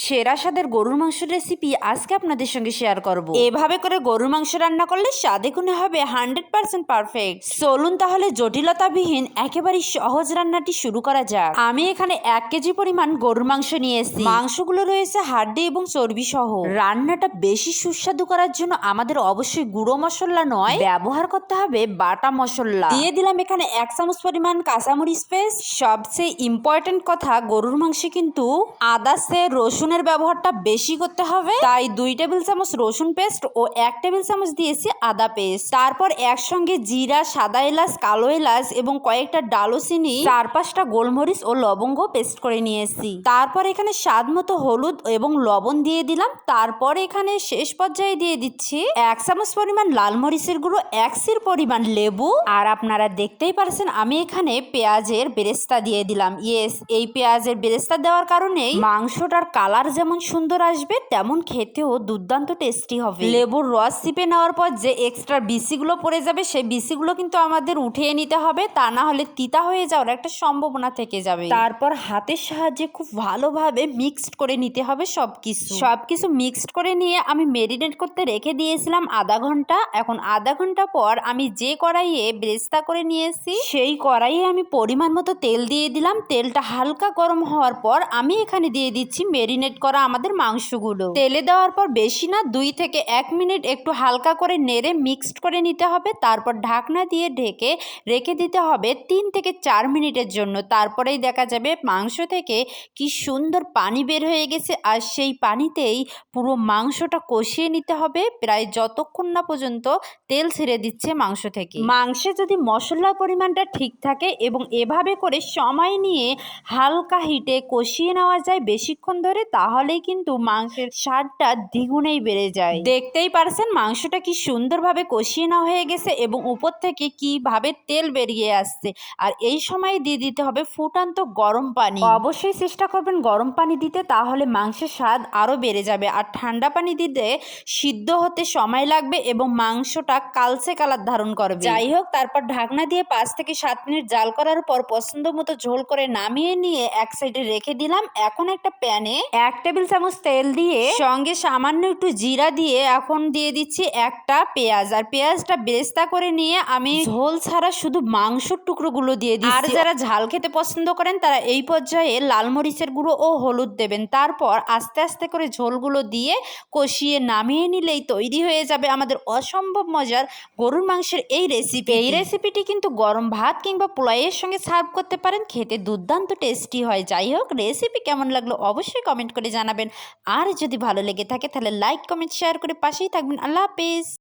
সেরা স্বাদের গরুর মাংসের রেসিপি আজকে আপনাদের সঙ্গে শেয়ার করব। এভাবে করে গরুর মাংস রান্না করলে স্বাদে গুণে হবে 100% পারফেক্ট। চলুন তাহলে জটিলতাবিহীন একেবারে সহজ রান্নাটি শুরু করা যাক। আমি এখানে 1 কেজি পরিমাণ গরুর মাংস নিয়েছি। মাংসগুলো রয়েছে হাড্ডি এবং চর্বি সহ। রান্নাটা বেশি সুস্বাদু করার জন্য আমাদের অবশ্যই গুঁড়ো মশলা নয়, ব্যবহার করতে হবে বাটা মশলা। দিয়ে দিলাম এখানে 1 চামচ পরিমাণ কাঁচামরিচ পেস্ট। সবচেয়ে ইম্পর্টেন্ট কথা, গরুর মাংসে কিন্তু আদা সে রসুনের ব্যবহারটা বেশি করতে হবে, তাই 2 টেবিল চামচ রসুন পেস্ট ও 1 টেবিল চামচ দিয়েছি আদা পেস্ট। তারপর একসঙ্গে জিরা, সাদা এলাচ, কালো এলাচ এবং কয়েকটা ডালচিনি, 4-5টা গোলমরিচ ও লবঙ্গ পেস্ট করে নিয়েছি। তারপর এখানে স্বাদ মতো হলুদ এবং লবণ দিয়ে দিলাম। তারপর এখানে শেষ পর্যায়ে দিয়ে দিচ্ছি 1 চামচ পরিমাণ লাল মরিচের গুঁড়ো, 1 সির পরিমাণ লেবু, আর আপনারা দেখতেই পারছেন আমি এখানে পেঁয়াজের বেরেস্তা দিয়ে দিলাম। ইয়েস, এই পেঁয়াজের বেরেস্তা দেওয়ার কারণে মাংসটার কালার যেমন সুন্দর আসবে তেমন খেতেও দুর্দান্ত টেস্টি হবে। লেবুর রস চিপে নেওয়ার পর যে এক্সট্রা বিচিগুলো পড়ে যাবে সেই বিচিগুলো কিন্তু আমাদের উঠিয়ে নিতে হবে, তা না হলে তিতা হয়ে যাওয়ার একটা সম্ভাবনা থেকে যাবে। তারপর হাতের সাহায্যে খুব ভালোভাবে মিক্সড করে নিতে হবে সবকিছু মিক্সড করে নিয়ে আমি মেরিনেট করতে রেখে দিয়েছিলাম আধা ঘন্টা। এখন আধা ঘন্টা পর আমি যে কড়াইয়ে বেরেস্তা করে নিয়েছি সেই কড়াইয়ে আমি পরিমাণ মতো তেল দিয়ে দিলাম। তেলটা হালকা গরম হওয়ার পর আমি এখানে দিয়ে দিচ্ছি মেরিনেট করা আমাদের মাংসগুলো। তেলে দেওয়ার পর বেশি না, 2 থেকে 1 মিনিট একটু হালকা করে নেড়ে মিক্সড করে নিতে হবে। তারপর ঢাকনা দিয়ে ঢেকে রেখে দিতে হবে 3 থেকে 4 মিনিটের জন্য। তারপরেই দেখা যাবে মাংস থেকে কি সুন্দর পানি বের হয়ে গেছে, আর সেই পানিতেই পুরো মাংসটা কষিয়ে নিতে হবে প্রায় যতক্ষণ না পর্যন্ত তেল ছেড়ে দিচ্ছে মাংস থেকে। মাংসে যদি মশলার পরিমাণটা ঠিক থাকে এবং এভাবে করে সময় নিয়ে হালকা হিটে কষিয়ে নেওয়া যায় বেশিক্ষণ ধরে, তাহলেই কিন্তু মাংসের স্বাদটা দ্বিগুণেই বেড়ে যায়। দেখতেই পারছেন মাংসটা কি সুন্দরভাবে কষিয়ে নেওয়া হয়ে গেছে এবং উপর থেকে কিভাবে তেল বেরিয়ে আসছে। আর এই সময় দিয়ে দিতে হবে ফুটান্ত গরম পানি। অবশ্যই চেষ্টা করবেন গরম পানি দিতে, তাহলে মাংসের স্বাদ আরো বেড়ে যাবে। আর ঠান্ডা পানি দিতে সিদ্ধ হতে সময় লাগবে এবং মাংসটা কালচে কালার ধারণ করবে। যাই হোক, তারপর ঢাকনা দিয়ে 5 থেকে 7 মিনিট জাল করার পর পছন্দ মতো ঝোল করে নামিয়ে নিয়ে এক সাইডে রেখে দিলাম। এখন একটা প্যানে 1 টেবিল চামচ তেল দিয়ে সঙ্গে সামান্য একটু জিরা দিয়ে এখন দিয়ে দিচ্ছি একটা পেঁয়াজ। আর পেঁয়াজটা বেরেস্তা করে নিয়ে আমি ঝোল ছাড়া শুধু মাংসর টুকরোগুলো দিয়ে দিচ্ছি। আর যারা ঝাল খেতে পছন্দ করেন তারা এই পর্যায়ে লাল মরিচের গুঁড়ো ও হলুদ দেবেন। তারপর আস্তে আস্তে করে ঝোলগুলো দিয়ে কষিয়ে নামিয়ে নিলেই তৈরি হয়ে যাবে আমাদের অসম্ভব মজার গরুর মাংসের এই রেসিপি। এই রেসিপিটি কিন্তু গরম ভাত কিংবা পোলাওয়ের সঙ্গে সার্ভ করতে পারেন, খেতে দুর্দান্ত টেস্টি হয়। যাই হোক, রেসিপি কেমন লাগলো অবশ্যই কমেন্ট করে জানাবেন। আর যদি ভালো লেগে থাকে তাহলে লাইক, কমেন্ট, শেয়ার করে পাশেই থাকবেন। আল্লাহ হাফেজ।